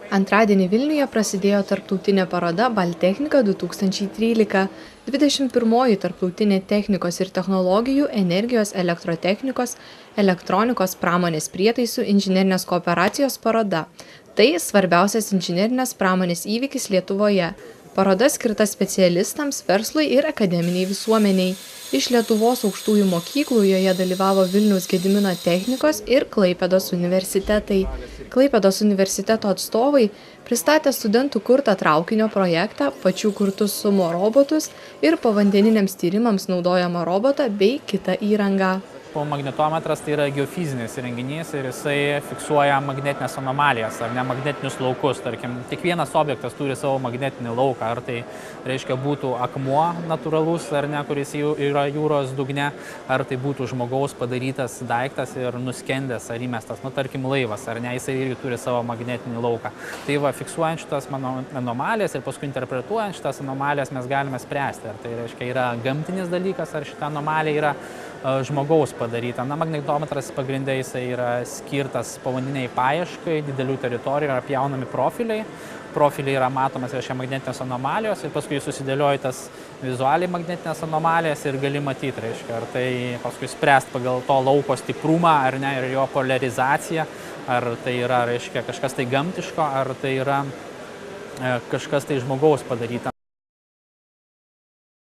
Antradienį Vilniuje prasidėjo tarptautinė paroda Baltechnika 2013, 21-oji tarptautinė technikos ir technologijų, energijos, elektrotechnikos, elektronikos pramonės prietaisų inžinerinės kooperacijos paroda. Tai svarbiausias inžinerinės pramonės įvykis Lietuvoje. Paroda skirta specialistams, verslui ir akademiniai visuomeniai. Iš Lietuvos aukštųjų mokyklų joje dalyvavo Vilniaus Gedimino technikos ir Klaipėdos universitetai. Klaipėdos universiteto atstovai pristatė studentų kurtą traukinio projektą, pačių kurtus sumo robotus ir povandeniniams tyrimams naudojamą robotą bei kitą įrangą. Magnetometras tai yra geofizinis įrenginys ir jisai fiksuoja magnetinės anomalijas ar ne magnetinius laukus. Tarkim, kiekvienas objektas turi savo magnetinį lauką, ar tai reiškia būtų akmuo natūralus ar ne, kuris yra jūros dugne, ar tai būtų žmogaus padarytas daiktas ir nuskendęs ar įmestas, tarkim laivas, ar ne, jisai irgi turi savo magnetinį lauką. Tai va, fiksuojant šitas anomalijas ir paskui interpretuojant šitas anomalijas mes galime spręsti, ar tai reiškia yra gamtinis dalykas, ar šita anomalija yra žmogaus padaryta. Magnetometras pagrindai jisai yra skirtas povandeniniai paieškai, didelių teritorijų yra pjaunami profiliai. Profiliai yra matomas reiškia magnetinės anomalijos ir paskui susidėlioja tas vizualiai magnetinės anomalijas ir gali matyti, reiškia, ar tai paskui spręsti pagal to lauko stiprumą ar ne, ir jo polarizaciją, ar tai yra, reiškia, kažkas tai gamtiško, ar tai yra kažkas tai žmogaus padaryta.